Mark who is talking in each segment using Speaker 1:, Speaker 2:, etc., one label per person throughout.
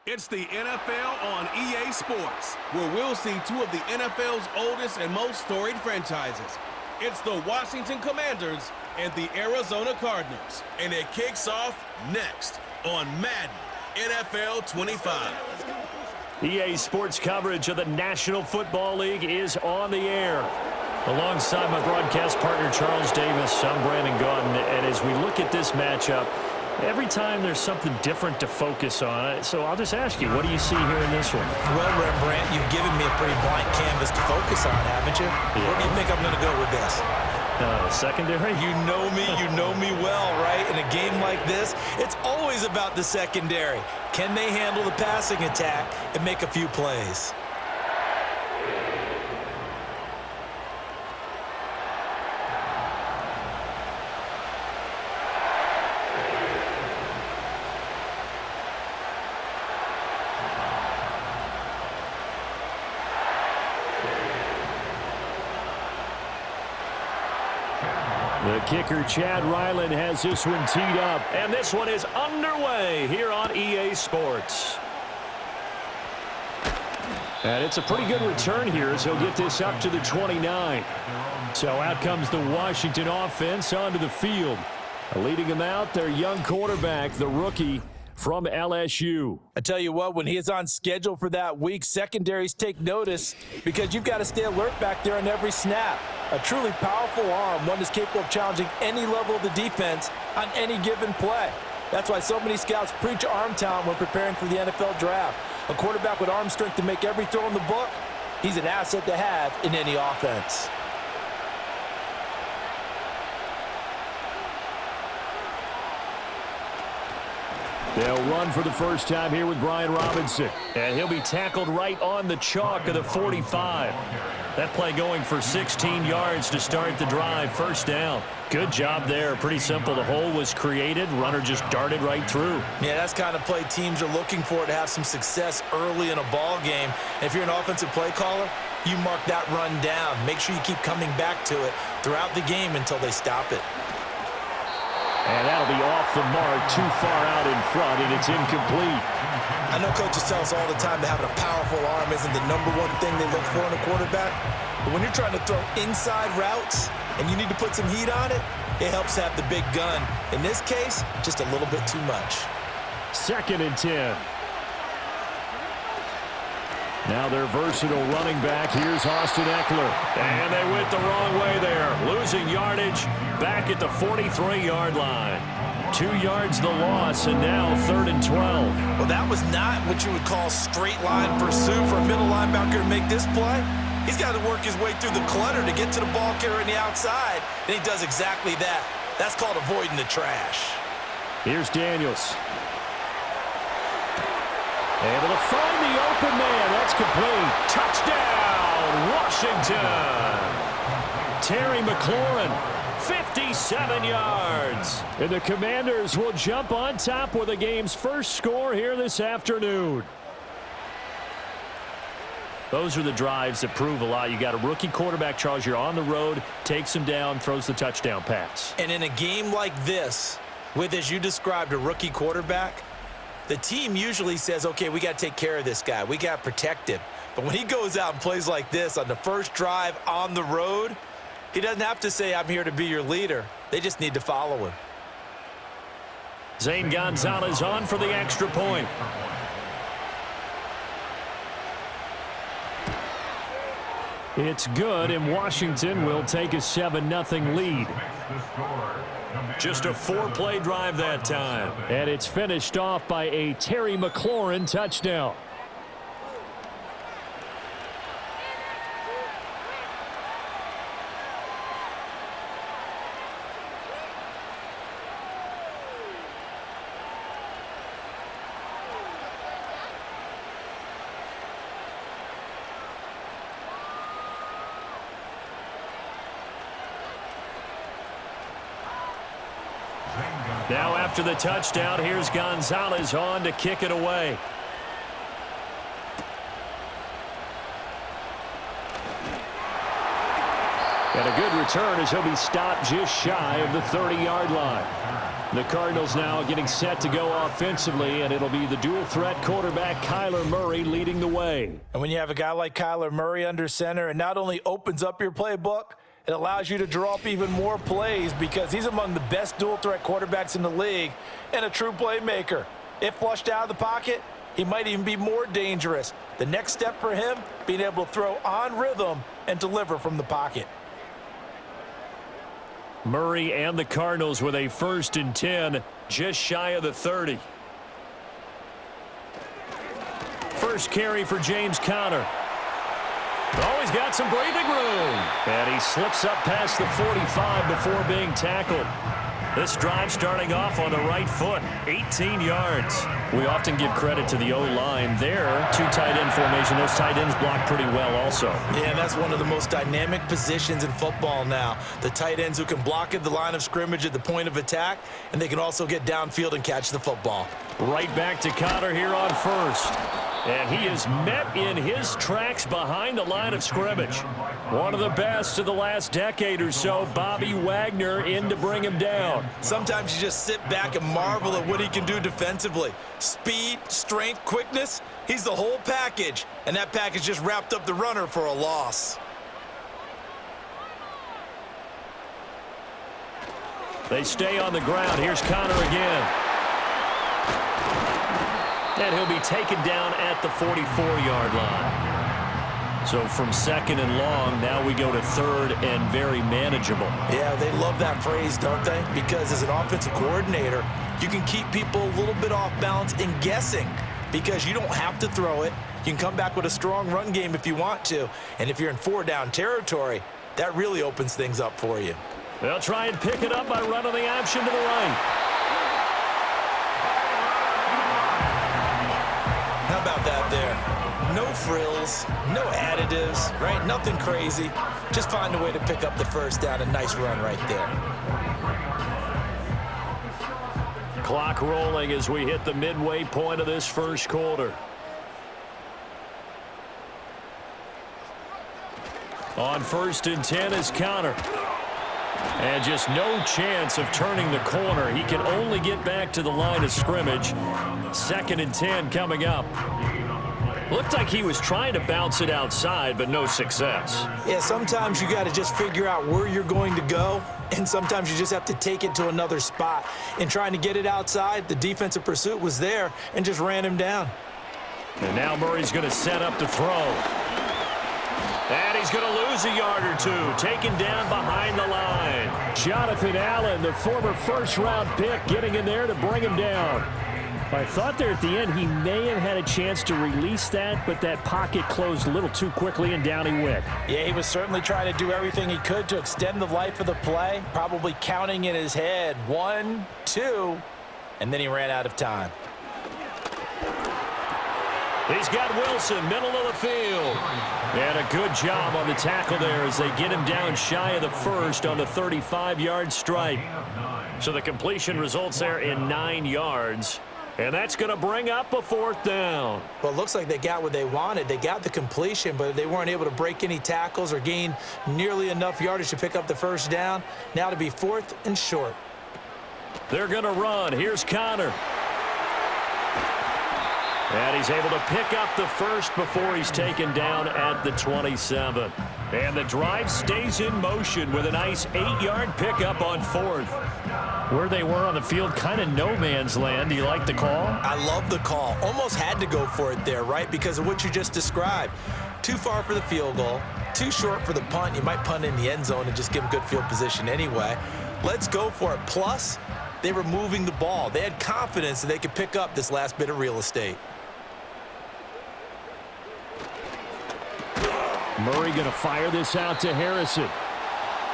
Speaker 1: It's the NFL on EA Sports, where we'll see two of the NFL's oldest and most storied franchises. It's the Washington Commanders and the Arizona Cardinals. And it kicks off next on Madden NFL 25.
Speaker 2: EA Sports coverage of the National Football League is on the air. Alongside my broadcast partner, Charles Davis, I'm Brandon Gaudin. And as we look at this matchup, every time there's something different to focus on. So I'll just ask you, what do you see here in this one?
Speaker 3: Well, Rembrandt, you've given me a pretty blank canvas to focus on, haven't you? Yeah. Where do you think I'm going to go with this?
Speaker 2: Secondary?
Speaker 3: You know me well, right? In a game like this, it's always about the secondary. Can they handle the passing attack and make a few plays?
Speaker 2: The kicker, Chad Ryland, has this one teed up. And this one is underway here on EA Sports. And it's a pretty good return here as he'll get this up to the 29. So out comes the Washington offense onto the field. Leading them out, their young quarterback, the rookie from LSU.
Speaker 3: I tell you what, when he is on schedule for that week, secondaries take notice because you've got to stay alert back there on every snap. A truly powerful arm, one that's capable of challenging any level of the defense on any given play. That's why so many scouts preach arm talent when preparing for the NFL draft. A quarterback with arm strength to make every throw in the book, he's an asset to have in any offense.
Speaker 2: They'll run for the first time here with Brian Robinson. And he'll be tackled right on the chalk of the 45. That play going for 16 yards to start the drive. First down. Good job there. Pretty simple. The hole was created. Runner just darted right through.
Speaker 3: Yeah, that's the kind of play teams are looking for to have some success early in a ball game. And if you're an offensive play caller, you mark that run down. Make sure you keep coming back to it throughout the game until they stop it.
Speaker 2: And that'll be off the mark, too far out in front, and it's incomplete.
Speaker 3: I know coaches tell us all the time that having a powerful arm isn't the number one thing they look for in a quarterback. But when you're trying to throw inside routes and you need to put some heat on it, it helps have the big gun. In this case, just a little bit too much.
Speaker 2: 2nd and 10. Now their versatile running back. Here's Austin Eckler. And they went the wrong way there. Losing yardage back at the 43-yard line. 2 yards the loss, and now 3rd and 12.
Speaker 3: Well, that was not what you would call straight line pursuit for a middle linebacker to make this play. He's got to work his way through the clutter to get to the ball carrier on the outside, and he does exactly that. That's called avoiding the trash.
Speaker 2: Here's Daniels. Able to find the open man. That's complete. Touchdown, Washington. Terry McLaurin, 57 yards. And the Commanders will jump on top with the game's first score here this afternoon. Those are the drives that prove a lot. You got a rookie quarterback, Charles. You're on the road, takes him down, throws the touchdown pass.
Speaker 3: And in a game like this, with, as you described, a rookie quarterback, the team usually says, okay, we got to take care of this guy. We got to protect him. But when he goes out and plays like this on the first drive on the road, he doesn't have to say, I'm here to be your leader. They just need to follow him.
Speaker 2: Zane Gonzalez on for the extra point. It's good, and Washington will take a 7-0 lead. Just a 4-play drive that time. And it's finished off by a Terry McLaurin touchdown. Now after the touchdown, here's Gonzalez on to kick it away. And a good return as he'll be stopped just shy of the 30-yard line. The Cardinals now getting set to go offensively, and it'll be the dual-threat quarterback Kyler Murray leading the way.
Speaker 3: And when you have a guy like Kyler Murray under center, it not only opens up your playbook, it allows you to draw up even more plays because he's among the best dual-threat quarterbacks in the league and a true playmaker. If flushed out of the pocket, he might even be more dangerous. The next step for him, being able to throw on rhythm and deliver from the pocket.
Speaker 2: Murray and the Cardinals with a 1st and 10, just shy of the 30. First carry for James Conner. Oh, he's got some breathing room. And he slips up past the 45 before being tackled. This drive starting off on the right foot, 18 yards. We often give credit to the O-line there. 2 tight end formation. Those tight ends block pretty well also.
Speaker 3: Yeah, and that's one of the most dynamic positions in football now. The tight ends who can block at the line of scrimmage at the point of attack, and they can also get downfield and catch the football.
Speaker 2: Right back to Conner here on first. And he is met in his tracks behind the line of scrimmage. One of the best of the last decade or so, Bobby Wagner in to bring him down.
Speaker 3: Sometimes you just sit back and marvel at what he can do defensively. Speed, strength, quickness, he's the whole package. And that package just wrapped up the runner for a loss.
Speaker 2: They stay on the ground. Here's Conner again. And he'll be taken down at the 44-yard line. So from 2nd and long, now we go to 3rd and very manageable.
Speaker 3: Yeah, they love that phrase, don't they? Because as an offensive coordinator, you can keep people a little bit off balance and guessing because you don't have to throw it. You can come back with a strong run game if you want to. And if you're in 4-down territory, that really opens things up for you.
Speaker 2: They'll try and pick it up by running the option to the right.
Speaker 3: How about that there? No frills, no additives, right? Nothing crazy. Just find a way to pick up the first down. A nice run right there.
Speaker 2: Clock rolling as we hit the midway point of this first quarter. On 1st and 10 is Conner. And just no chance of turning the corner. He can only get back to the line of scrimmage. 2nd and 10 coming up. Looked like he was trying to bounce it outside, but no success.
Speaker 3: Yeah, sometimes you got to just figure out where you're going to go, and sometimes you just have to take it to another spot. In trying to get it outside, the defensive pursuit was there and just ran him down.
Speaker 2: And now Murray's going to set up to throw. And he's going to lose a yard or two, taken down behind the line. Jonathan Allen, the former 1st-round pick, getting in there to bring him down.
Speaker 4: I thought there at the end he may have had a chance to release that, but that pocket closed a little too quickly, and down he went.
Speaker 3: Yeah, he was certainly trying to do everything he could to extend the life of the play, probably counting in his head 1, 2, and then he ran out of time.
Speaker 2: He's got Wilson, middle of the field. And a good job on the tackle there as they get him down shy of the first on the 35-yard strike. So the completion results there in 9 yards. And that's going to bring up a 4th down.
Speaker 3: Well, it looks like they got what they wanted. They got the completion, but they weren't able to break any tackles or gain nearly enough yardage to pick up the first down. Now to be 4th and short.
Speaker 2: They're going to run. Here's Conner. And he's able to pick up the first before he's taken down at the 27. And the drive stays in motion with a nice 8-yard pickup on 4th.
Speaker 4: Where they were on the field, kind of no man's land. Do you like the call?
Speaker 3: I love the call. Almost had to go for it there, right? Because of what you just described. Too far for the field goal. Too short for the punt. You might punt in the end zone and just give them good field position anyway. Let's go for it. Plus, they were moving the ball. They had confidence that they could pick up this last bit of real estate.
Speaker 4: Murray going to fire this out to Harrison.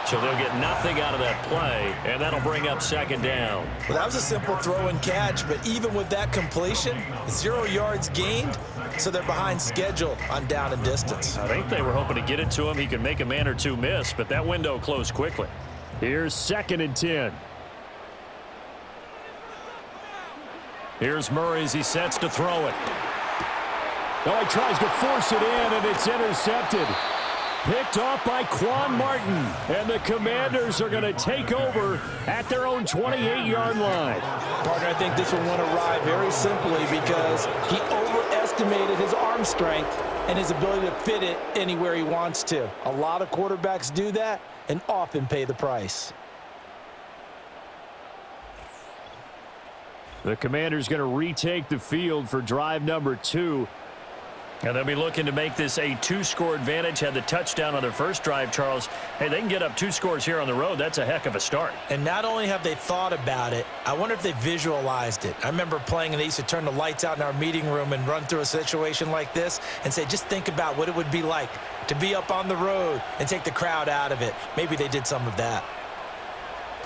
Speaker 2: So they'll get nothing out of that play, and that'll bring up 2nd down.
Speaker 3: Well, that was a simple throw and catch, but even with that completion, 0 yards gained, so they're behind schedule on down and distance.
Speaker 2: I think they were hoping to get it to him. He could make a man or two miss, but that window closed quickly.
Speaker 4: Here's 2nd and 10.
Speaker 2: Here's Murray as he sets to throw it.
Speaker 4: Oh, he tries to force it in, and it's intercepted. Picked off by Quan Martin. And the Commanders are going to take over at their own 28-yard line.
Speaker 3: Partner, I think this one went awry very simply because he overestimated his arm strength and his ability to fit it anywhere he wants to. A lot of quarterbacks do that and often pay the price.
Speaker 4: The Commanders going to retake the field for drive number 2.
Speaker 2: And they'll be looking to make this a 2-score advantage. Had the touchdown on their first drive, Charles. Hey, they can get up 2 scores here on the road. That's a heck of a start.
Speaker 3: And not only have they thought about it, I wonder if they visualized it. I remember playing and they used to turn the lights out in our meeting room and run through a situation like this and say, just think about what it would be like to be up on the road and take the crowd out of it. Maybe they did some of that.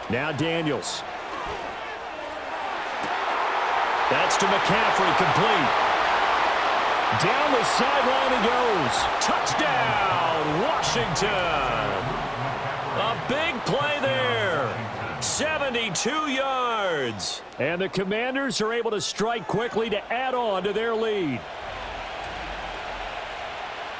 Speaker 4: Now Daniels.
Speaker 2: That's to McCaffrey, complete.
Speaker 4: Down the sideline he goes.
Speaker 2: Touchdown, Washington. A big play there. 72 yards.
Speaker 4: And the Commanders are able to strike quickly to add on to their lead.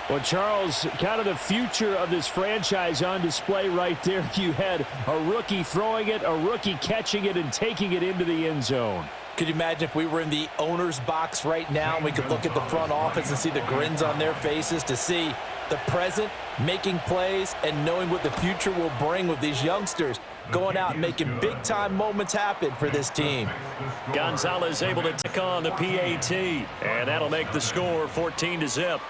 Speaker 4: Well, Charles, kind of the future of this franchise on display right there. You had a rookie throwing it, a rookie catching it, and taking it into the end zone.
Speaker 3: Could you imagine if we were in the owner's box right now and we could look at the front office and see the grins on their faces, to see the present making plays and knowing what the future will bring with these youngsters going out and making big-time moments happen for this team.
Speaker 2: Gonzalez able to tick on the PAT, and that'll make the score 14-0.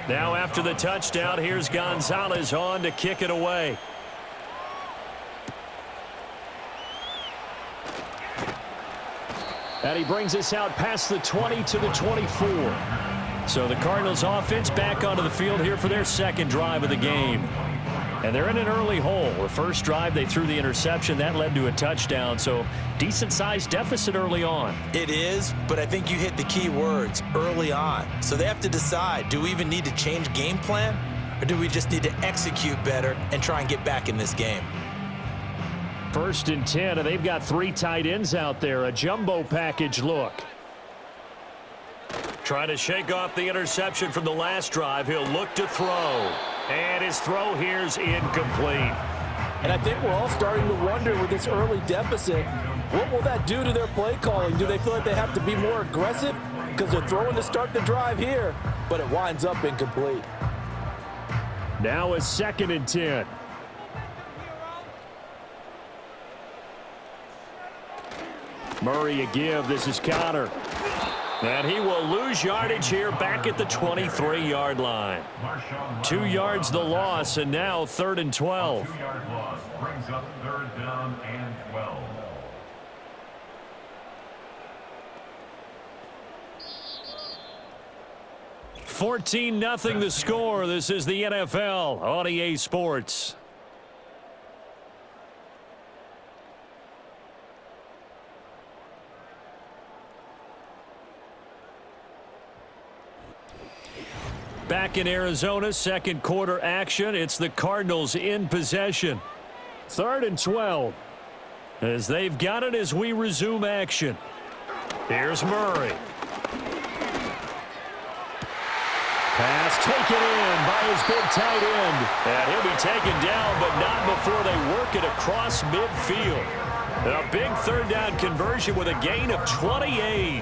Speaker 2: Now after the touchdown, here's Gonzalez on to kick it away.
Speaker 4: And he brings us out past the 20 to the 24.
Speaker 2: So the Cardinals offense back onto the field here for their second drive of the game. And they're in an early hole. The first drive, they threw the interception. That led to a touchdown. So decent-sized deficit early on.
Speaker 3: It is, but I think you hit the key words, early on. So they have to decide, do we even need to change game plan? Or do we just need to execute better and try and get back in this game?
Speaker 4: 1st and 10, and they've got 3 tight ends out there. A jumbo package look.
Speaker 2: Trying to shake off the interception from the last drive. He'll look to throw. And his throw here's incomplete.
Speaker 3: And I think we're all starting to wonder with this early deficit, what will that do to their play calling? Do they feel like they have to be more aggressive? Because they're throwing to start the drive here, but it winds up incomplete.
Speaker 4: Now a 2nd and 10. Murray a give. This is Connor.
Speaker 2: And he will lose yardage here back at the 23-yard line. 2 yards the loss, and now 3rd and 12.
Speaker 5: 2-yard loss brings up 3rd down and 12.
Speaker 2: $14-0 the score. This is the NFL on EA Sports. Back in Arizona, second quarter action. It's the Cardinals in possession.
Speaker 4: 3rd and 12.
Speaker 2: As they've got it as we resume action. Here's Murray.
Speaker 4: Pass taken in by his big tight end.
Speaker 2: And he'll be taken down, but not before they work it across midfield. A big 3rd down conversion with a gain of 28.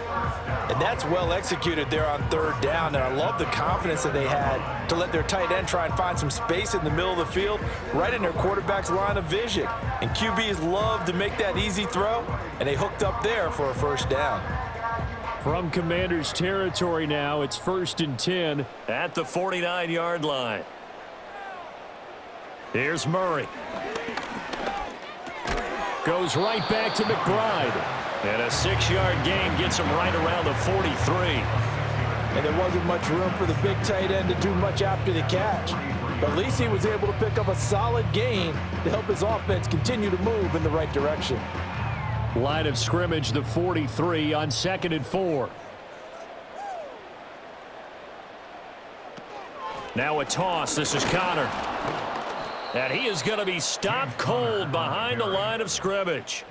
Speaker 3: And that's well executed there on 3rd down. And I love the confidence that they had to let their tight end try and find some space in the middle of the field, right in their quarterback's line of vision. And QBs love to make that easy throw, and they hooked up there for a 1st down.
Speaker 4: From Commanders territory now, it's 1st and 10.
Speaker 2: At the 49-yard line. Here's Murray.
Speaker 4: Goes right back to McBride.
Speaker 2: And a 6-yard gain gets him right around the 43.
Speaker 3: And there wasn't much room for the big tight end to do much after the catch. But at least he was able to pick up a solid gain to help his offense continue to move in the right direction.
Speaker 2: Line of scrimmage, the 43 on 2nd and 4. Now a toss. This is Connor. And he is going to be stopped cold behind the line of scrimmage.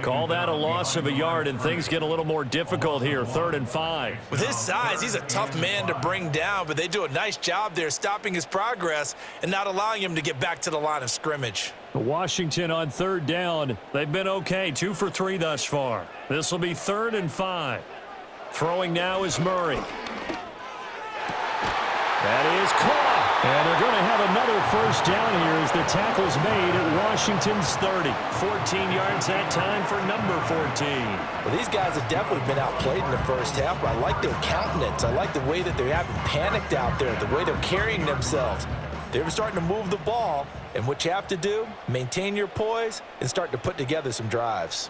Speaker 2: Call that a loss of a yard, and things get a little more difficult here. 3rd and 5.
Speaker 3: With his size, he's a tough man to bring down, but they do a nice job there stopping his progress and not allowing him to get back to the line of scrimmage.
Speaker 2: Washington on 3rd down. They've been okay, 2 for 3 thus far. This will be 3rd and 5. Throwing now is Murray. That is caught. And they're going to have another first down here as the tackle's made at Washington's 30. 14 yards that time for number 14.
Speaker 3: Well, these guys have definitely been outplayed in the first half, but I like their countenance. I like the way that they haven't panicked out there, the way they're carrying themselves. They're starting to move the ball, and what you have to do, maintain your poise and start to put together some drives.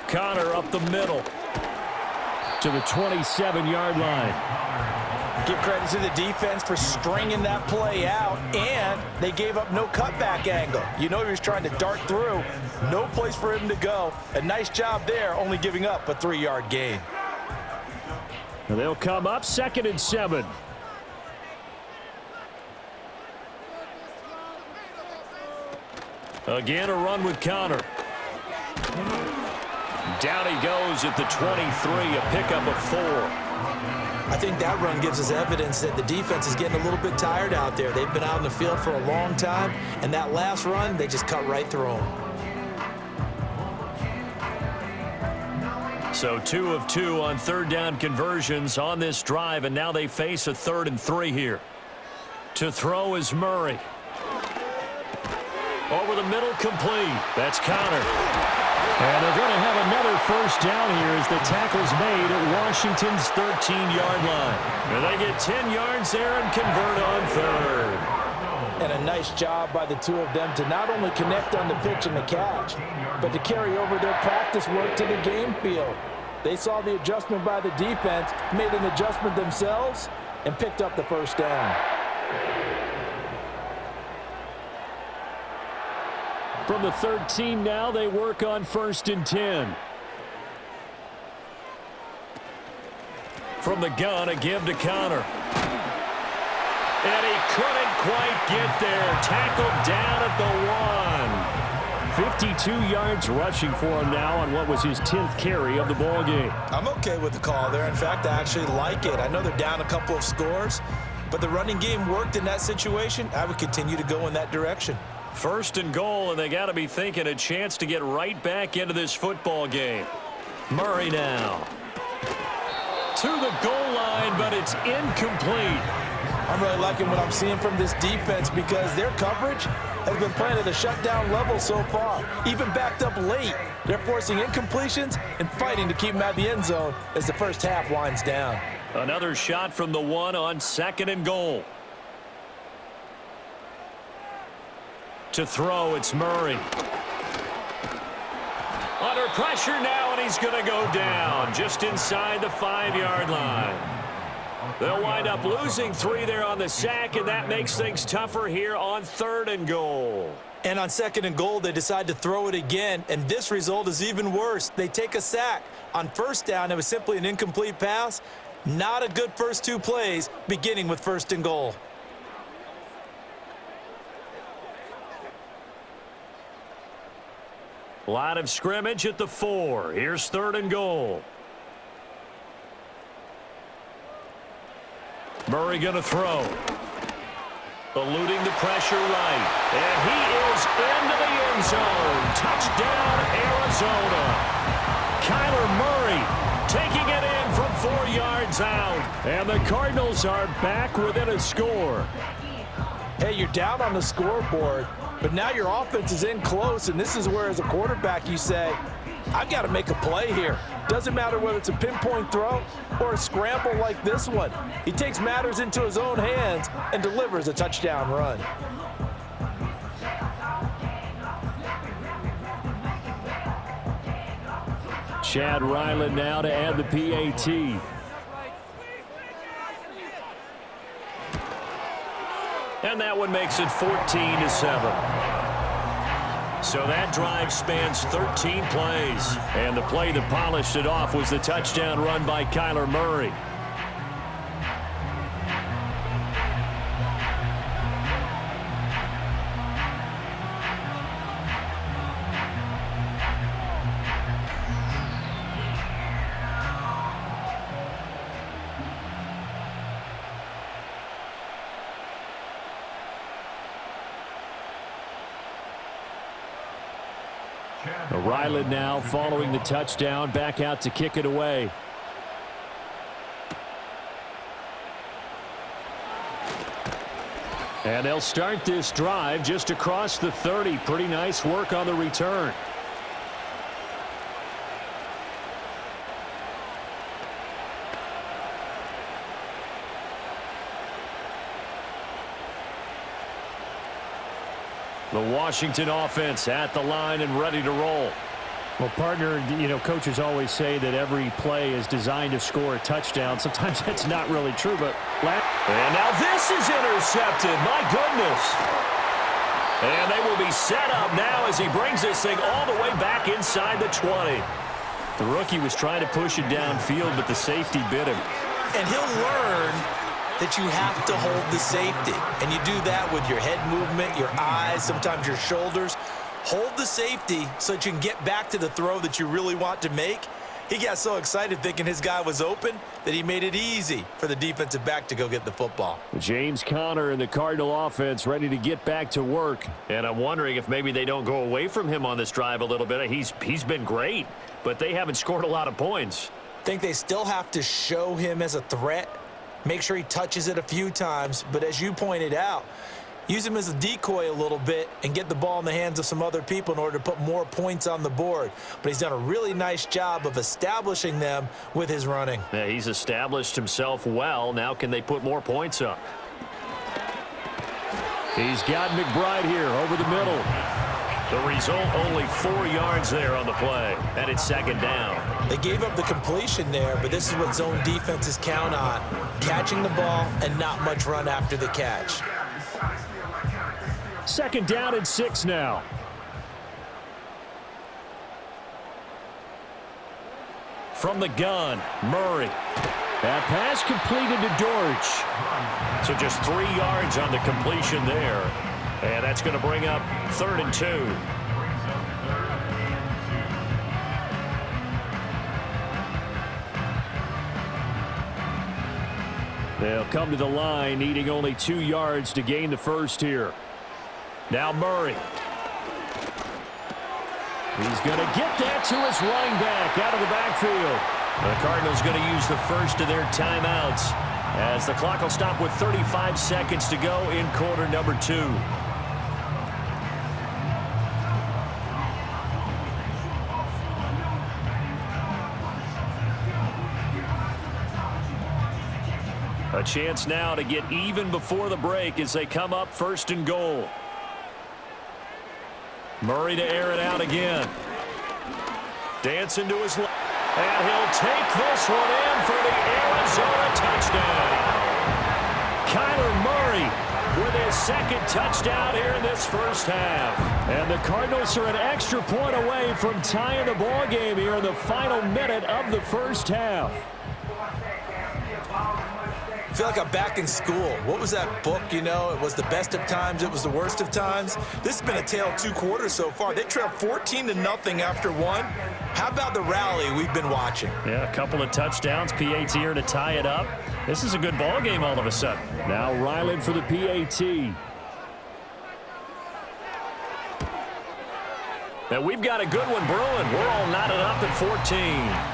Speaker 2: Connor up the middle to the 27-yard line.
Speaker 3: Give credit to the defense for stringing that play out, and they gave up no cutback angle. You know he was trying to dart through. No place for him to go. A nice job there, only giving up a 3-yard gain.
Speaker 2: And they'll come up 2nd and 7. Again, a run with Connor. Down he goes at the 23, a pickup of 4.
Speaker 3: I think that run gives us evidence that the defense is getting a little bit tired out there. They've been out in the field for a long time, and that last run, they just cut right through them.
Speaker 2: So 2 of 2 on 3rd down conversions on this drive, and now they face a 3rd and 3 here. To throw is Murray. Over the middle, complete. That's Connor. And they're going to have another first down here as the tackle's made at Washington's 13-yard line. And they get 10 yards there and convert on 3rd.
Speaker 3: And a nice job by the two of them to not only connect on the pitch and the catch, but to carry over their practice work to the game field. They saw the adjustment by the defense, made an adjustment themselves, and picked up the first down.
Speaker 2: From the 13 now, they work on 1st and 10. From the gun, a give to Connor. And he couldn't quite get there. Tackled down at the 1. 52 yards rushing for him now on what was his 10th carry of the ball game.
Speaker 3: I'm okay with the call there. In fact, I actually like it. I know they're down a couple of scores, but the running game worked in that situation. I would continue to go in that direction.
Speaker 2: 1st and goal, and they got to be thinking a chance to get right back into this football game. Murray now. To the goal line, but it's incomplete.
Speaker 3: I'm really liking what I'm seeing from this defense because their coverage has been playing at a shutdown level so far. Even backed up late, they're forcing incompletions and fighting to keep them out of the end zone as the first half winds down.
Speaker 2: Another shot from the 1 on 2nd and goal. To throw, it's Murray. Under pressure now, and he's going to go down just inside the 5-yard line. They'll wind up losing 3 there on the sack, and that makes things tougher here on 3rd and goal.
Speaker 3: And on 2nd and goal, they decide to throw it again, and this result is even worse. They take a sack. On 1st down, it was simply an incomplete pass. Not a good first 2 plays, beginning with 1st and goal.
Speaker 2: Line of scrimmage at the 4. Here's 3rd and goal. Murray going to throw. Eluding the pressure right. And he is into the end zone. Touchdown, Arizona. Kyler Murray taking it in from 4 yards out. And the Cardinals are back within a score.
Speaker 3: Hey, you're down on the scoreboard, but now your offense is in close, and this is where, as a quarterback, you say, I've got to make a play here. Doesn't matter whether it's a pinpoint throw or a scramble like this one. He takes matters into his own hands and delivers a touchdown run.
Speaker 2: Chad Ryland now to add the PAT. And that one makes it 14-7. So that drive spans 13 plays. And the play that polished it off was the touchdown run by Kyler Murray.
Speaker 4: Ryland now following the touchdown, back out to kick it away. And they'll start this drive just across the 30. Pretty nice work on the return. The Washington offense at the line and ready to roll. Well, partner, you know, coaches always say that every play is designed to score a touchdown. Sometimes that's not really true, but...
Speaker 2: And now this is intercepted. My goodness. And they will be set up now as he brings this thing all the way back inside the 20. The rookie was trying to push it downfield, but the safety bit him.
Speaker 3: And he'll learn that you have to hold the safety. And you do that with your head movement, your eyes, sometimes your shoulders. Hold the safety so that you can get back to the throw that you really want to make. He got so excited thinking his guy was open that he made it easy for the defensive back to go get the football.
Speaker 4: James Conner and the Cardinal offense ready to get back to work.
Speaker 2: And I'm wondering if maybe they don't go away from him on this drive a little bit. He's been great, but they haven't scored a lot of points.
Speaker 3: I think they still have to show him as a threat. Make sure he touches it a few times. But as you pointed out, use him as a decoy a little bit and get the ball in the hands of some other people in order to put more points on the board. But he's done a really nice job of establishing them with his running.
Speaker 2: Yeah, he's established himself well. Now can they put more points up?
Speaker 4: He's got McBride here over the middle.
Speaker 2: The result, only 4 yards there on the play, and it's second down.
Speaker 3: They gave up the completion there, but this is what zone defenses count on. Catching the ball and not much run after the catch.
Speaker 4: Second down and 6 now.
Speaker 2: From the gun, Murray.
Speaker 4: That pass completed to Dortch.
Speaker 2: So just 3 yards on the completion there. And that's going to bring up 3rd and 2.
Speaker 4: They'll come to the line, needing only 2 yards to gain the first here. Now Murray. He's going to get that to his running back out of the backfield.
Speaker 2: The Cardinals going to use the first of their timeouts as the clock will stop with 35 seconds to go in quarter number 2. A chance now to get even before the break as they come up 1st and goal. Murray to air it out again. Dancing to his left. And he'll take this one in for the Arizona touchdown. Kyler Murray with his 2nd touchdown here in this first half.
Speaker 4: And the Cardinals are an extra point away from tying the ball game here in the final minute of the first half.
Speaker 3: I feel like I'm back in school. What was that book, you know? It was the best of times, it was the worst of times. This has been a tale of 2 quarters so far. They trailed 14-0 after 1. How about the rally we've been watching?
Speaker 2: Yeah, a couple of touchdowns, PAT here to tie it up. This is a good ball game all of a sudden.
Speaker 4: Now Ryland for the PAT.
Speaker 2: Now we've got a good one brewing. We're all knotted up at 14.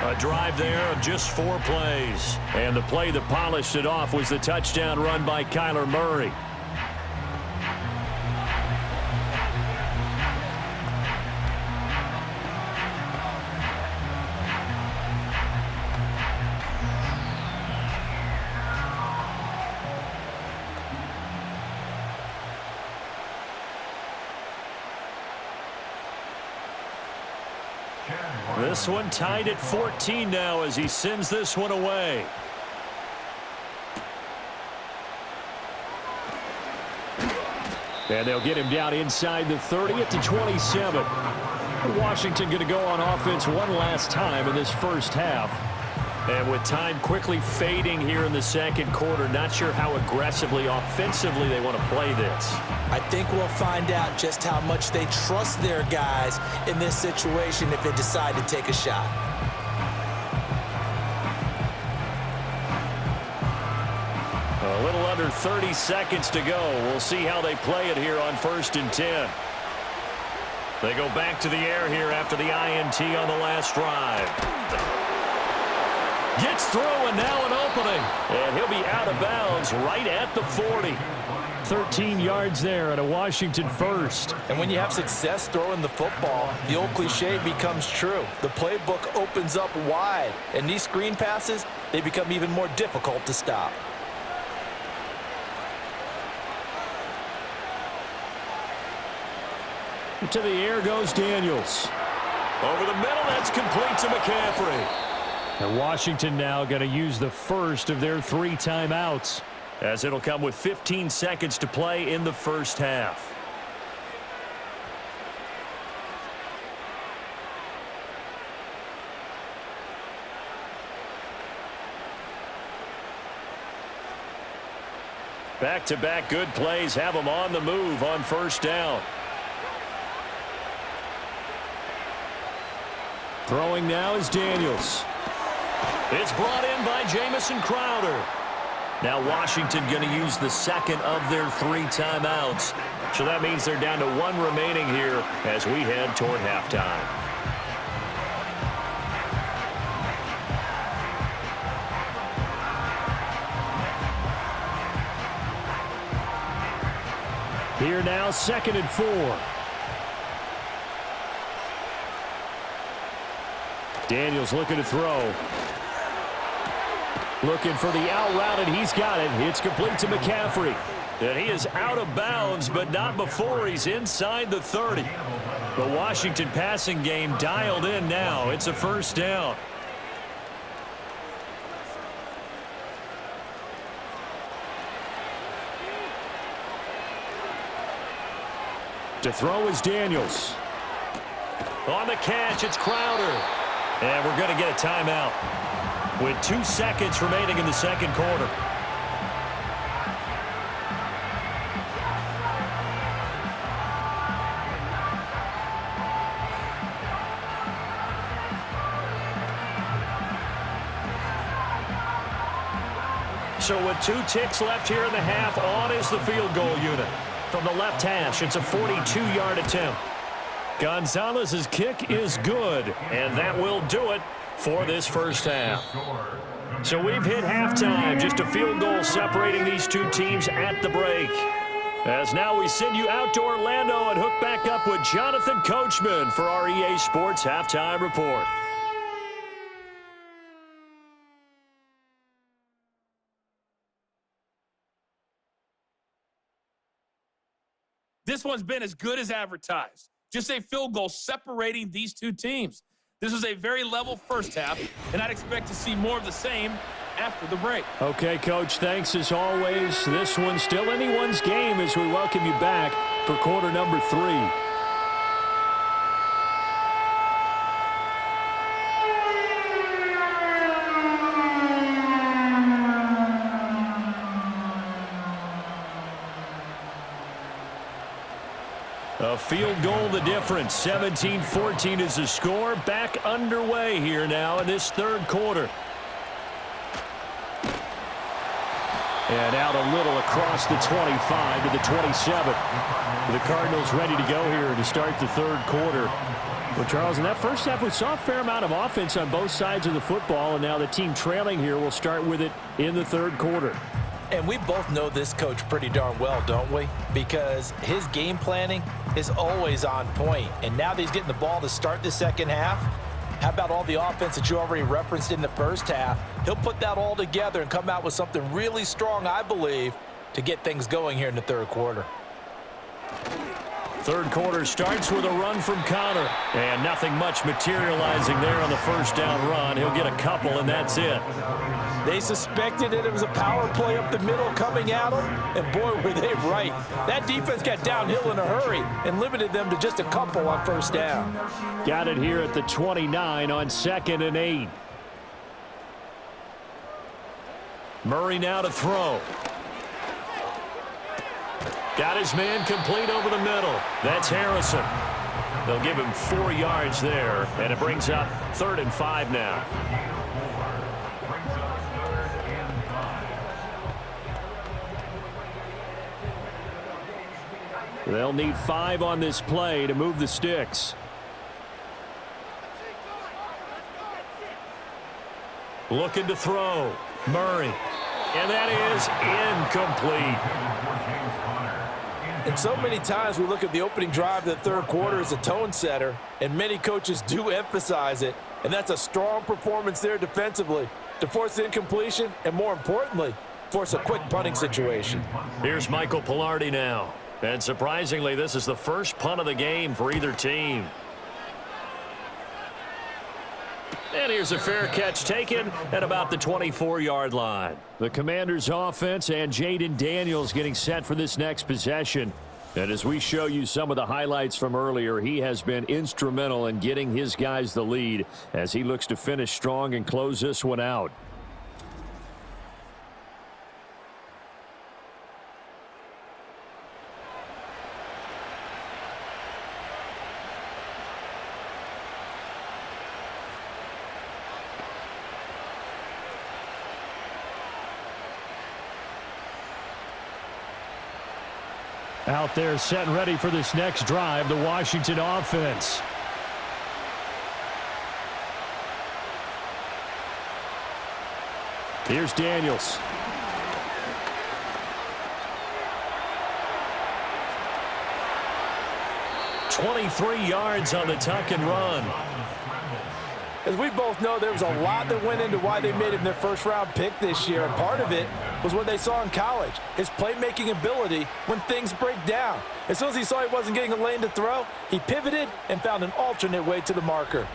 Speaker 2: A drive there of just 4 plays.
Speaker 4: And the play that polished it off was the touchdown run by Kyler Murray.
Speaker 2: This one tied at 14 now as he sends this one away.
Speaker 4: And they'll get him down inside the 30 at the 27. Washington going to go on offense one last time in this first half. And with time quickly fading here in the second quarter, not sure how aggressively, offensively they want to play this.
Speaker 3: I think we'll find out just how much they trust their guys in this situation if they decide to take a shot.
Speaker 4: A little under 30 seconds to go. We'll see how they play it here on 1st and 10. They go back to the air here after the INT on the last drive. Gets through and now an opening. And he'll be out of bounds right at the 40. 13 yards there at a Washington first.
Speaker 3: And when you have success throwing the football, the old cliche becomes true. The playbook opens up wide. And these screen passes, they become even more difficult to stop.
Speaker 4: To the air goes Daniels. Over the middle, that's complete to McCaffrey. And Washington now going to use the first of their 3 timeouts, as it'll come with 15 seconds to play in the first half. Back-to-back good plays have them on the move on first down. Throwing now is Daniels. It's brought in by Jamison Crowder. Now Washington going to use the second of their 3 timeouts. So that means they're down to 1 remaining here as we head toward halftime. Here now, 2nd and 4. Daniels looking to throw. Looking for the out route, and he's got it. It's complete to McCaffrey. And he is out of bounds, but not before he's inside the 30. The Washington passing game dialed in now. It's a first down. To throw is Daniels. On the catch, it's Crowder. And we're going to get a timeout with 2 seconds remaining in the second quarter. So with 2 ticks left here in the half, on is the field goal unit. From the left hash, it's a 42-yard attempt. Gonzalez's kick is good, and that will do it for this first half. So we've hit halftime, just a field goal separating these 2 teams at the break. As now we send you out to Orlando and hook back up with Jonathan Coachman for our EA Sports Halftime Report.
Speaker 6: This one's been as good as advertised. Just a field goal separating these 2 teams. This was a very level first half, and I'd expect to see more of the same after the break.
Speaker 4: Okay, Coach, thanks as always. This one's still anyone's game as we welcome you back for quarter number 3. A field goal the difference. 17-14 is the score. Back underway here now in this third quarter. And out a little across the 25 to the 27. The Cardinals ready to go here to start the third quarter. Well, Charles, in that first half, we saw a fair amount of offense on both sides of the football, and now the team trailing here will start with it in the third quarter.
Speaker 3: And we both know this coach pretty darn well, don't we? Because his game planning is always on point. And now that he's getting the ball to start the second half, how about all the offense that you already referenced in the first half? He'll put that all together and come out with something really strong, I believe, to get things going here in the third quarter.
Speaker 4: Third quarter starts with a run from Connor. And nothing much materializing there on the first down run. He'll get a couple, and that's it.
Speaker 3: They suspected that it was a power play up the middle coming at them, and boy, were they right. That defense got downhill in a hurry and limited them to just a couple on first down.
Speaker 4: Got it here at the 29 on 2nd and 8. Murray now to throw. Got his man complete over the middle. That's Harrison. They'll give him 4 yards there, and it brings up 3rd and 5 now. They'll need 5 on this play to move the sticks. Looking to throw. Murray. And that is incomplete.
Speaker 3: And so many times we look at the opening drive of the third quarter as a tone setter, and many coaches do emphasize it, and that's a strong performance there defensively to force the incompletion and, more importantly, force a quick punting situation.
Speaker 4: Here's Michael Pilardi now. And surprisingly, this is the first punt of the game for either team. And here's a fair catch taken at about the 24-yard line. The Commanders' offense and Jaden Daniels getting set for this next possession. And as we show you some of the highlights from earlier, he has been instrumental in getting his guys the lead as he looks to finish strong and close this one out. Out there set and ready for this next drive, the Washington offense. Here's Daniels. "23 yards on the tuck and run."
Speaker 3: As we both know, there was a lot that went into why they made him their first-round pick this year, and part of it was what they saw in college, his playmaking ability when things break down. As soon as he saw he wasn't getting a lane to throw, he pivoted and found an alternate way to the marker.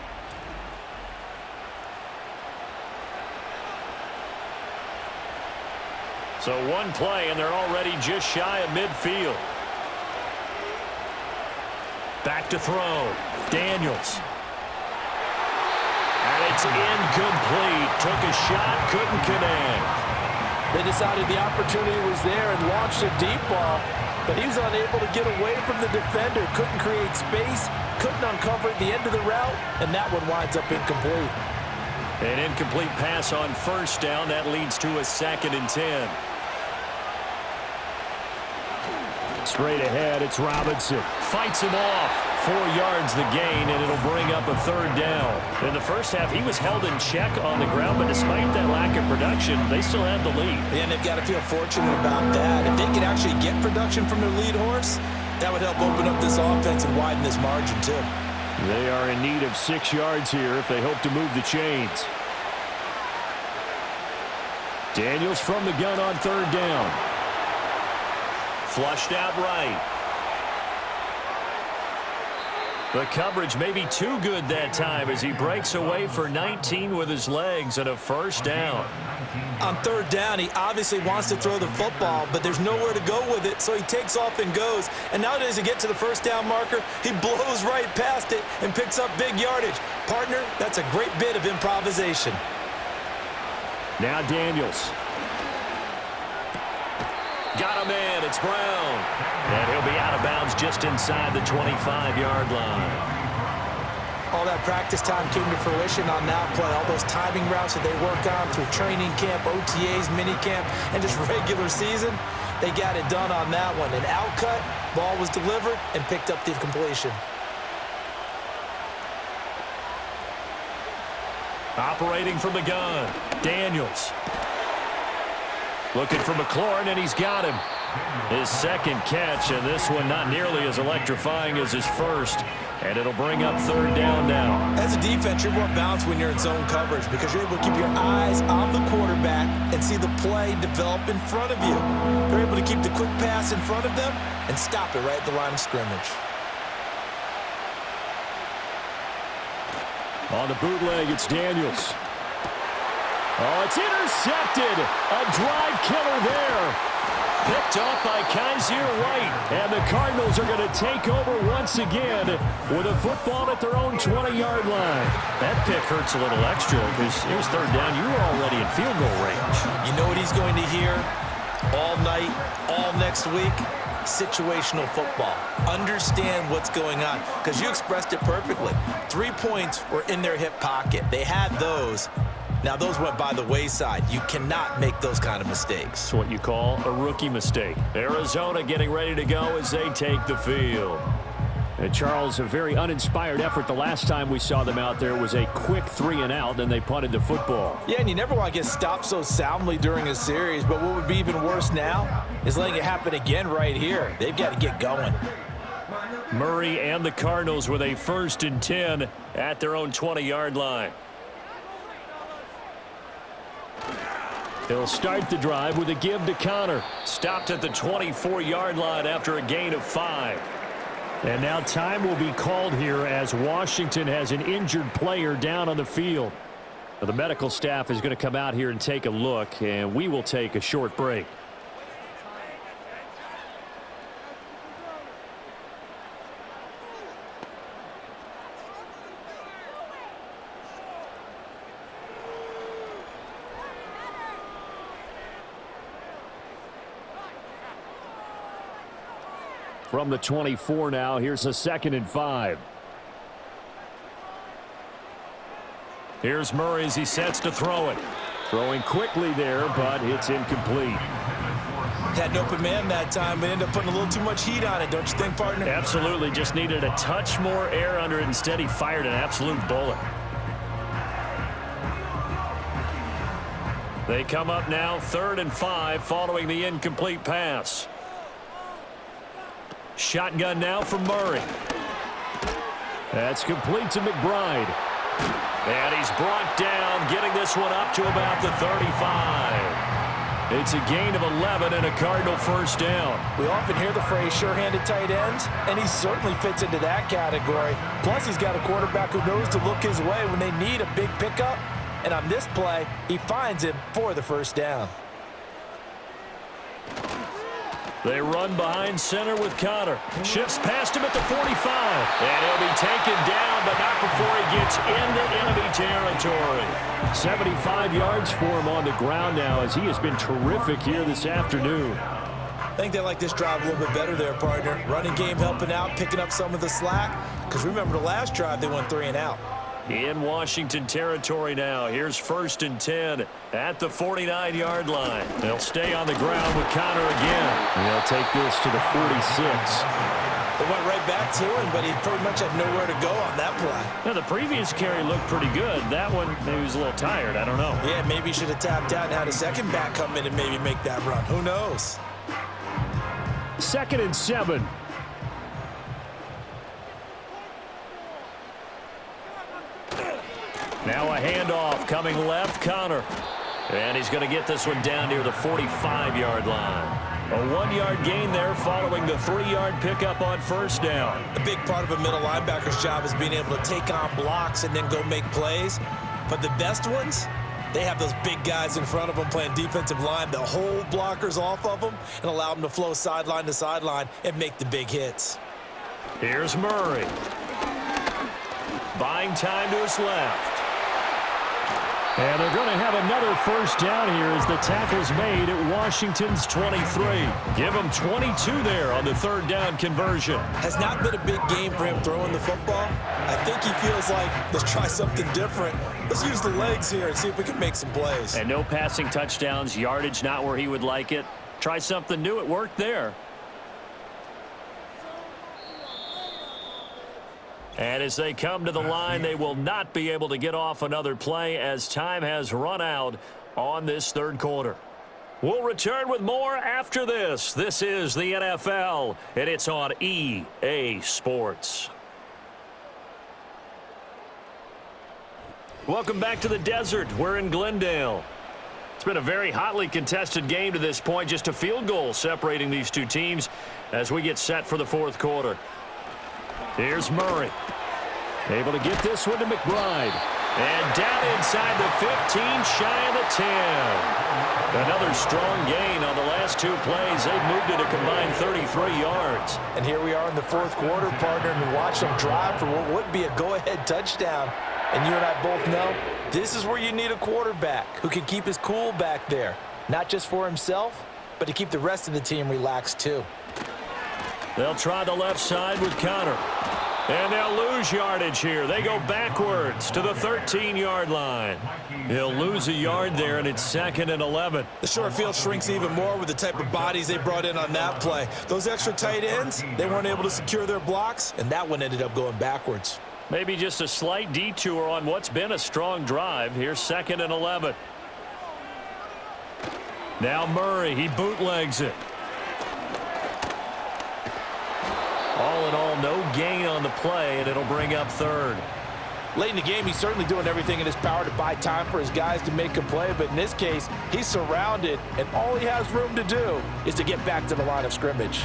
Speaker 4: So one play, and they're already just shy of midfield. Back to throw. Daniels. And it's incomplete. Took a shot, couldn't connect.
Speaker 3: They decided the opportunity was there and launched a deep ball, but he was unable to get away from the defender, couldn't create space, couldn't uncover at the end of the route, and that one winds up incomplete.
Speaker 4: An incomplete pass on first down. That leads to a 2nd and 10. Straight ahead, it's Robinson. Fights him off. 4 yards the gain, and it'll bring up a 3rd down. In the first half, he was held in check on the ground, but despite that lack of production, they still had the lead.
Speaker 3: And they've got to feel fortunate about that. If they could actually get production from their lead horse, that would help open up this offense and widen this margin, too.
Speaker 4: They are in need of 6 yards here if they hope to move the chains. Daniels from the gun on 3rd down. Flushed out right. The coverage may be too good that time as he breaks away for 19 with his legs and a first down.
Speaker 3: On 3rd down, he obviously wants to throw the football, but there's nowhere to go with it, so he takes off and goes. And nowadays, to get to the first down marker, he blows right past it and picks up big yardage. Partner, that's a great bit of improvisation.
Speaker 4: Now Daniels. Got a man. It's Brown. And he'll be out of bounds just inside the 25-yard line.
Speaker 3: All that practice time came to fruition on that play. All those timing routes that they work on through training camp, OTAs, minicamp, and just regular season, they got it done on that one. An outcut, ball was delivered, and picked up the completion.
Speaker 4: Operating from the gun, Daniels. Looking for McLaurin, and he's got him. His 2nd catch, and this one not nearly as electrifying as his first. And it'll bring up 3rd down now.
Speaker 3: As a defense, you're more balanced when you're in zone coverage because you're able to keep your eyes on the quarterback and see the play develop in front of you. You're able to keep the quick pass in front of them and stop it right at the line of scrimmage.
Speaker 2: On the bootleg, it's Daniels. Oh, it's intercepted. A drive killer there. Picked off by Kaiser White. And the Cardinals are going to take over once again with a football at their own 20-yard line. That pick hurts a little extra because it was third down. You were already in field goal range.
Speaker 3: You know what he's going to hear all night, all next week? Situational football. Understand what's going on, because you expressed it perfectly. 3 points were in their hip pocket. They had those. Now, those went by the wayside. You cannot make those kind of mistakes.
Speaker 2: It's what you call a rookie mistake. Arizona getting ready to go as they take the field. And Charles, a very uninspired effort. The last time we saw them out there was a quick 3-and-out, then they punted the football.
Speaker 3: Yeah, and you never want to get stopped so soundly during a series, but what would be even worse now is letting it happen again right here. They've got to get going.
Speaker 2: Murray and the Cardinals with a 1st and 10 at their own 20-yard line. They'll start the drive with a give to Connor. Stopped at the 24-yard line after a gain of 5. And now time will be called here as Washington has an injured player down on the field. Now, the medical staff is going to come out here and take a look, and we will take a short break. From the 24 now, here's a 2nd and 5. Here's Murray as he sets to throw it. Throwing quickly there, but it's incomplete.
Speaker 3: Had an open man that time, but ended up putting a little too much heat on it, don't you think, partner?
Speaker 2: Absolutely. Just needed a touch more air under it. Instead, he fired an absolute bullet. They come up now 3rd and 5 following the incomplete pass. Shotgun now from Murray. That's complete to McBride. And he's brought down, getting this one up to about the 35. It's a gain of 11 and a Cardinal 1st down.
Speaker 3: We often hear the phrase sure-handed tight ends, and he certainly fits into that category. Plus, he's got a quarterback who knows to look his way when they need a big pickup. And on this play, he finds him for the 1st down.
Speaker 2: They run behind center with Connor. Shifts past him at the 45. And he'll be taken down, but not before he gets into enemy territory. 75 yards for him on the ground now, as he has been terrific here this afternoon.
Speaker 3: I think they like this drive a little bit better there, partner. Running game helping out, picking up some of the slack. Because remember the last drive, they went 3-and-out.
Speaker 2: In Washington territory now. Here's 1st and 10 at the 49-yard line. They'll stay on the ground with Connor again. And they'll take this to the 46.
Speaker 3: They went right back to him, but he pretty much had nowhere to go on that play.
Speaker 2: Now, the previous carry looked pretty good. That one, maybe he was a little tired. I don't know.
Speaker 3: Yeah, maybe he should have tapped out and had a second back come in and maybe make that run. Who knows?
Speaker 2: 2nd and 7. Now a handoff coming left, Connor. And he's going to get this one down near the 45-yard line. A 1-yard gain there following the 3-yard pickup on 1st down.
Speaker 3: A big part of a middle linebacker's job is being able to take on blocks and then go make plays. But the best ones, they have those big guys in front of them playing defensive line that hold blockers off of them and allow them to flow sideline to sideline and make the big hits.
Speaker 2: Here's Murray. Buying time to his left. And they're going to have another 1st down here as the tackle's made at Washington's 23. Give him 22 there on the 3rd down conversion.
Speaker 3: Has not been a big game for him throwing the football. I think he feels like, let's try something different. Let's use the legs here and see if we can make some plays.
Speaker 2: And no passing touchdowns, yardage not where he would like it. Try something new. It worked there. And as they come to the line, they will not be able to get off another play as time has run out on this 3rd quarter. We'll return with more after this. This is the NFL, and it's on EA Sports. Welcome back to the desert. We're in Glendale. It's been a very hotly contested game to this point. Just a field goal separating these two teams as we get set for the 4th quarter. Here's Murray.
Speaker 4: Able to get this one to McBride. And down inside the 15, shy of the 10. Another strong gain on the last two plays. They've moved it a combined 33 yards.
Speaker 3: And here we are in the fourth quarter, partner, and we watch them drive for what would be a go-ahead touchdown. And you and I both know this is where you need a quarterback who can keep his cool back there, not just for himself, but to keep the rest of the team relaxed too.
Speaker 4: They'll try the left side with Connor. And they'll lose yardage here. They go backwards to the 13-yard line. He'll lose a yard there, and it's 2nd and 11.
Speaker 3: The short field shrinks even more with the type of bodies they brought in on that play. Those extra tight ends, they weren't able to secure their blocks, and that one ended up going backwards.
Speaker 4: Maybe just a slight detour on what's been a strong drive. Here's 2nd and 11. Now Murray, he bootlegs it. All in all, no gain on the play, and it'll bring up 3rd.
Speaker 3: Late in the game, he's certainly doing everything in his power to buy time for his guys to make a play, but in this case, he's surrounded, and all he has room to do is to get back to the line of scrimmage.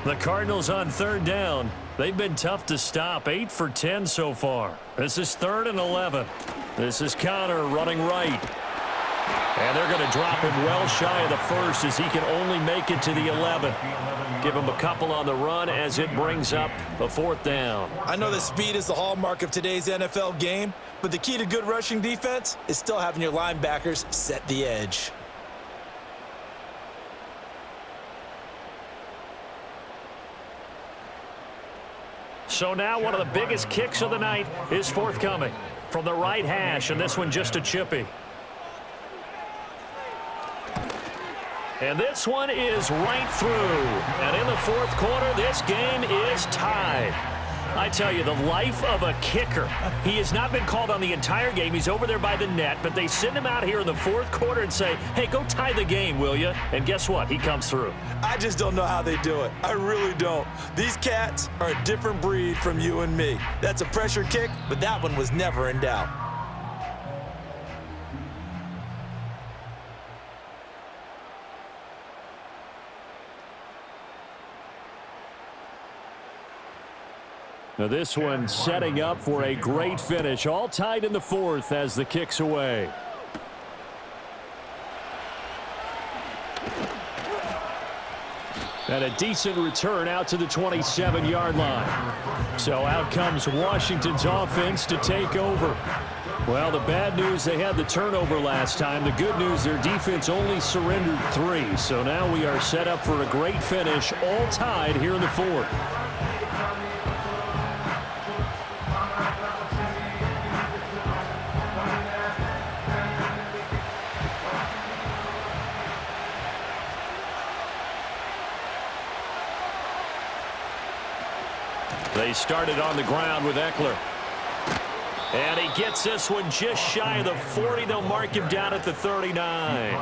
Speaker 4: The Cardinals on 3rd down. They've been tough to stop, 8 for 10 so far. This is 3rd and 11. This is Connor running right. And they're going to drop him well shy of the 1st as he can only make it to the 11. Give him a couple on the run as it brings up a 4th down.
Speaker 3: I know that speed is the hallmark of today's NFL game, but the key to good rushing defense is still having your linebackers set the edge.
Speaker 4: So now one of the biggest kicks of the night is forthcoming from the right hash, and this one just a chippy. And this one is right through. And in the 4th quarter, this game is tied. I tell you, the life of a kicker. He has not been called on the entire game. He's over there by the net, but they send him out here in the 4th quarter and say, hey, go tie the game, will you? And guess what? He comes through.
Speaker 3: I just don't know how they do it. I really don't. These cats are a different breed from you and me. That's a pressure kick, but that one was never in doubt.
Speaker 4: Now this one setting up for a great finish. All tied in the 4th as the kick's away. And a decent return out to the 27-yard line. So out comes Washington's offense to take over. Well, the bad news, they had the turnover last time. The good news, their defense only surrendered 3. So now we are set up for a great finish, all tied here in the 4th. They started on the ground with Eckler. And he gets this one just shy of the 40. They'll mark him down at the 39.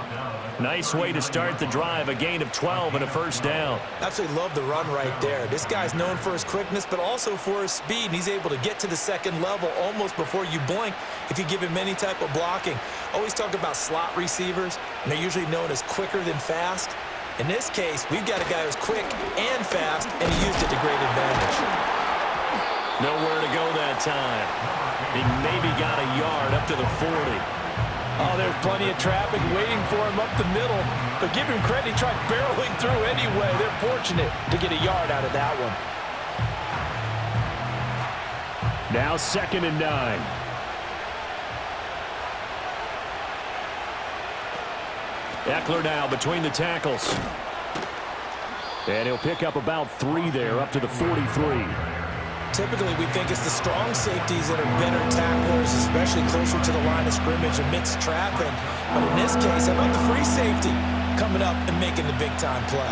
Speaker 4: Nice way to start the drive. A gain of 12 and a 1st down.
Speaker 3: Absolutely love the run right there. This guy's known for his quickness, but also for his speed. And he's able to get to the 2nd level almost before you blink if you give him any type of blocking. Always talk about slot receivers, and they're usually known as quicker than fast. In this case, we've got a guy who's quick and fast, and he used it to great advantage.
Speaker 4: Nowhere to go that time. He maybe got a yard up to the 40.
Speaker 3: Oh, there's plenty of traffic waiting for him up the middle. But give him credit, he tried barreling through anyway. They're fortunate to get a yard out of that one.
Speaker 4: Now 2nd and 9. Eckler now between the tackles. And he'll pick up about 3 there, up to the 43.
Speaker 3: Typically, we think it's the strong safeties that are better tacklers, especially closer to the line of scrimmage amidst traffic. But in this case, how about the free safety coming up and making the big-time play?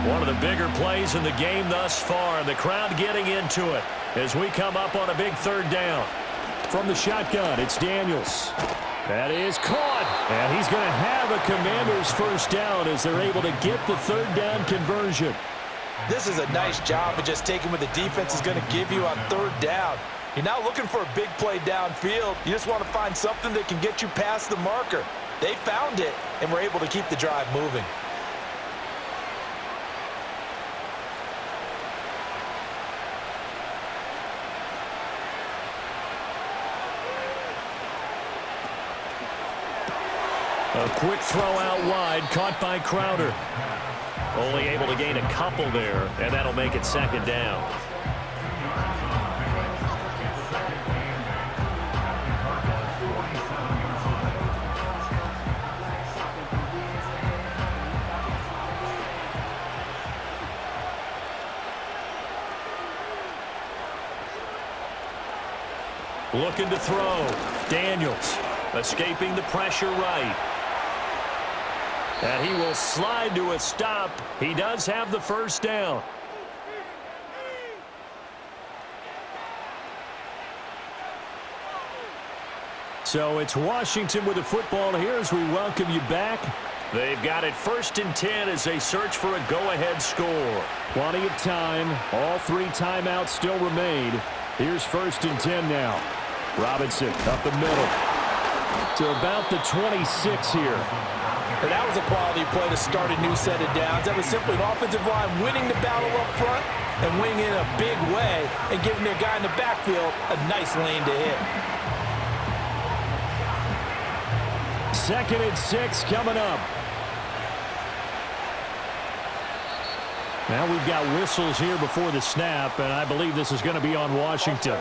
Speaker 4: One of the bigger plays in the game thus far, and the crowd getting into it as we come up on a big 3rd down. From the shotgun, it's Daniels. That is caught, and he's going to have a Commanders 1st down as they're able to get the 3rd down conversion.
Speaker 3: This is a nice job of just taking what the defense is going to give you on 3rd down. You're not looking for a big play downfield. You just want to find something that can get you past the marker. They found it and were able to keep the drive moving.
Speaker 4: A quick throw out wide, caught by Crowder. Only able to gain a couple there, and that'll make it second down. Looking to throw. Daniels escaping the pressure right. And he will slide to a stop. He does have the first down. So it's Washington with the football here as we welcome you back. They've got it 1st and 10 as they search for a go-ahead score.
Speaker 2: Plenty of time. All 3 timeouts still remain. Here's 1st and 10 now. Robinson up the middle to about the 26 here.
Speaker 3: And that was a quality play to start a new set of downs. That was simply an offensive line winning the battle up front and winning in a big way and giving their guy in the backfield a nice lane to hit.
Speaker 2: 2nd and 6 coming up. Now we've got whistles here before the snap, and I believe this is going to be on Washington.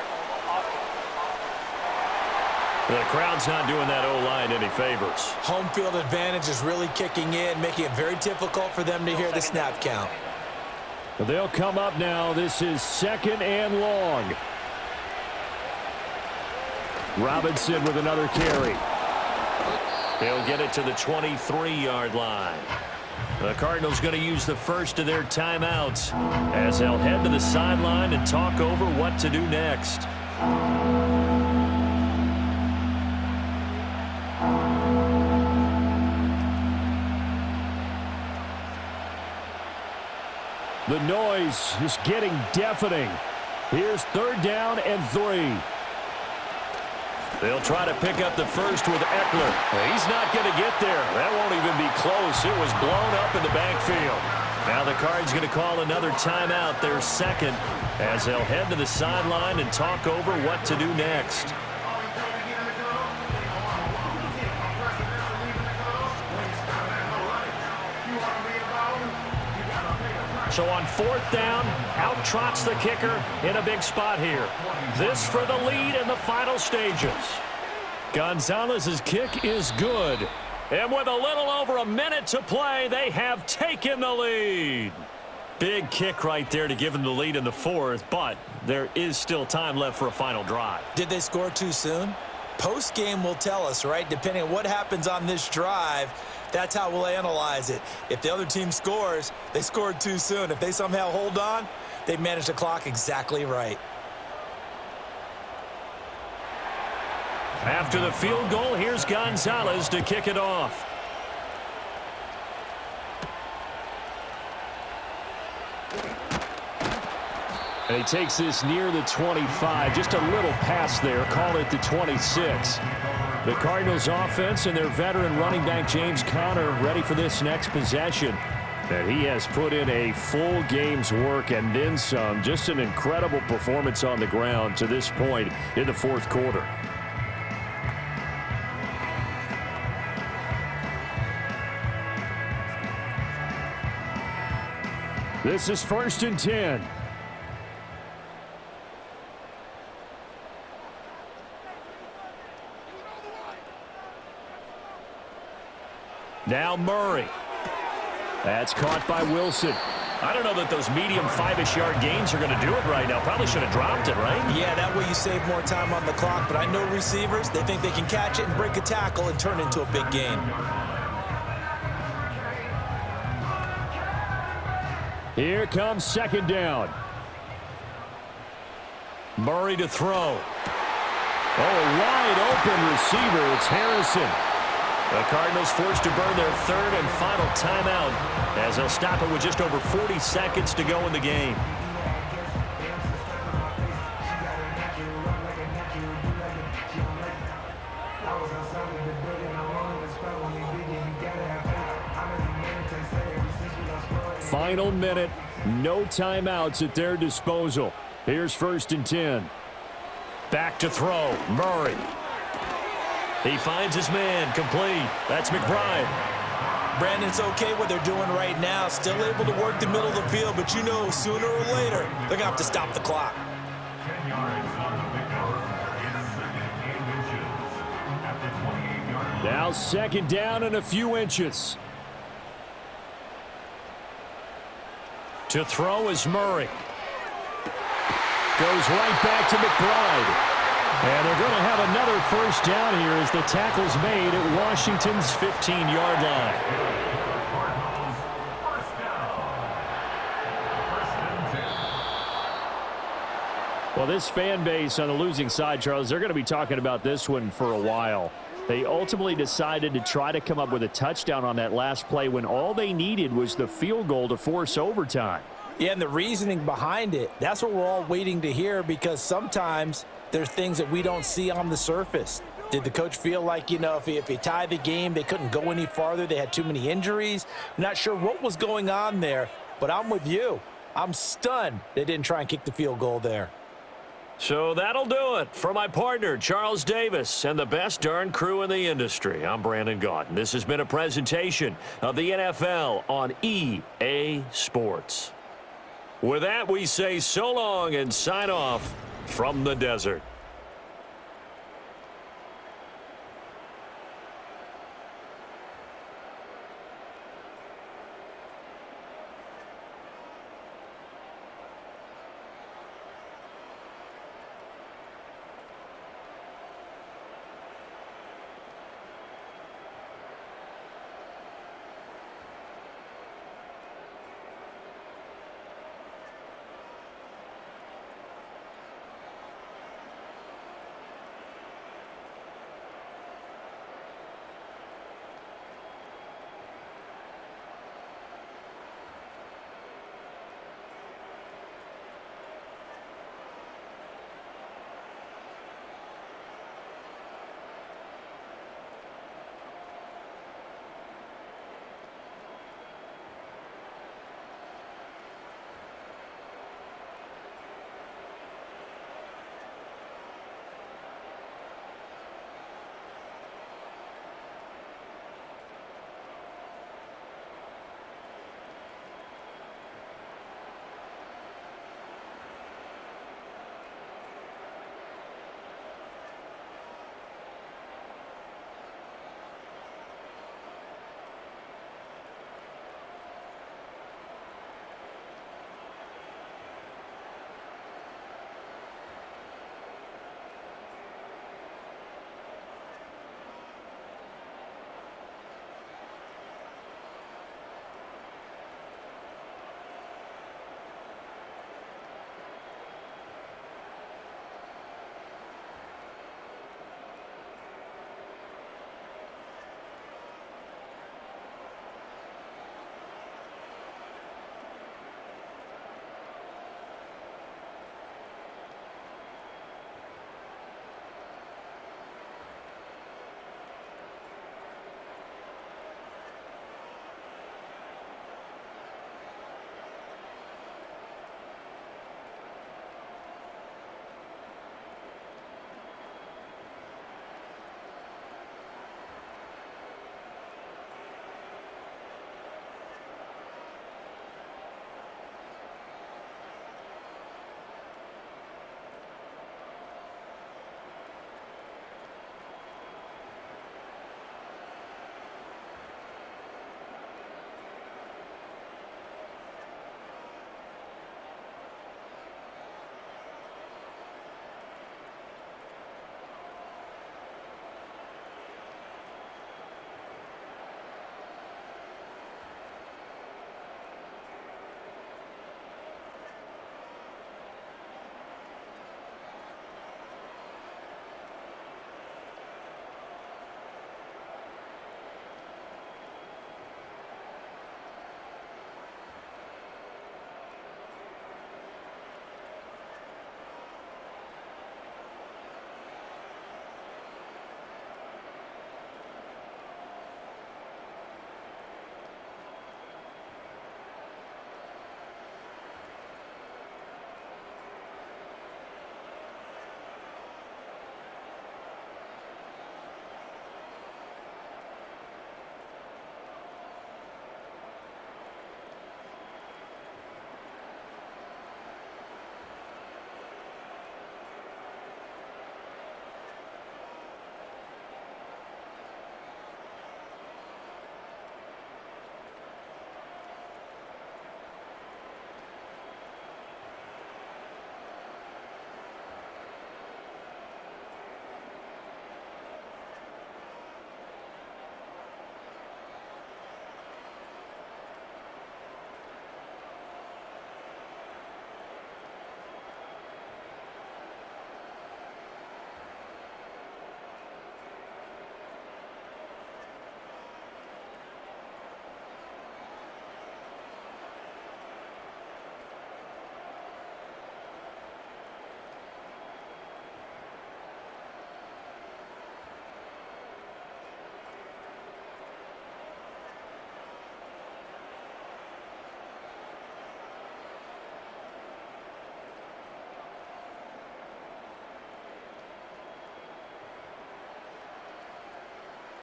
Speaker 4: The crowd's not doing that O-line any favors.
Speaker 3: Home field advantage is really kicking in, making it very difficult for them to hear the snap count.
Speaker 2: But they'll come up now. This is 2nd and long. Robinson with another carry.
Speaker 4: They'll get it to the 23-yard line. The Cardinals going to use the first of their timeouts as they'll head to the sideline and talk over what to do next.
Speaker 2: The noise is getting deafening. Here's 3rd down and 3.
Speaker 4: They'll try to pick up the first with Eckler. He's not going to get there. That won't even be close. It was blown up in the backfield. Now the Cards going to call another timeout, their 2nd, as they'll head to the sideline and talk over what to do next. So on 4th down, out trots the kicker in a big spot here. This for the lead in the final stages.
Speaker 2: Gonzalez's kick is good.
Speaker 4: And with a little over a minute to play, they have taken the lead. Big kick right there to give them the lead in the 4th, but there is still time left for a final drive.
Speaker 3: Did they score too soon? Post-game will tell us, right? Depending on what happens on this drive, that's how we'll analyze it. If the other team scores, they scored too soon. If they somehow hold on, they managed the clock exactly right.
Speaker 4: After the field goal, here's Gonzalez to kick it off.
Speaker 2: And he takes this near the 25. Just a little pass there. Call it the 26. The Cardinals offense and their veteran running back James Conner ready for this next possession. And he has put in a full game's work and then some. Just an incredible performance on the ground to this point in the 4th quarter. This is 1st and 10. Now Murray. That's caught by Wilson.
Speaker 4: I don't know that those medium 5-ish yard gains are going to do it right now. Probably should have dropped it, right?
Speaker 3: Yeah, that way you save more time on the clock. But I know receivers, they think they can catch it and break a tackle and turn it into a big gain.
Speaker 2: Here comes 2nd down.
Speaker 4: Murray to throw.
Speaker 2: Oh, wide open receiver. It's Harrison.
Speaker 4: The Cardinals forced to burn their 3rd and final timeout as they'll stop it with just over 40 seconds to go in the game.
Speaker 2: Final minute. No timeouts at their disposal. Here's 1st and 10.
Speaker 4: Back to throw. Murray. He finds his man, complete. That's McBride.
Speaker 3: Brandon, it's okay what they're doing right now. Still able to work the middle of the field, but you know sooner or later they're going to have to stop the clock.
Speaker 5: 10 yards on the pickup. It's second and inches. At the 28-yard line.
Speaker 2: Now second down and a few inches.
Speaker 4: To throw is Murray. Goes right back to McBride.
Speaker 2: And they're going to have another first down here as the tackle's made at Washington's 15-yard line.
Speaker 5: Cardinals, first down. First and 10.
Speaker 2: Well, this fan base on the losing side, Charles, they're going to be talking about this one for a while. They ultimately decided to try to come up with a touchdown on that last play when all they needed was the field goal to force overtime.
Speaker 3: Yeah, and the reasoning behind it, that's what we're all waiting to hear, because sometimes there's things that we don't see on the surface. Did the coach feel like, you know, if he tied the game, they couldn't go any farther, they had too many injuries? I'm not sure what was going on there, but I'm with you. I'm stunned they didn't try and kick the field goal there.
Speaker 4: So that'll do it for my partner, Charles Davis, and the best darn crew in the industry. I'm Brandon Gaudin. This has been a presentation of the NFL on EA Sports. With that, we say so long and sign off from the desert.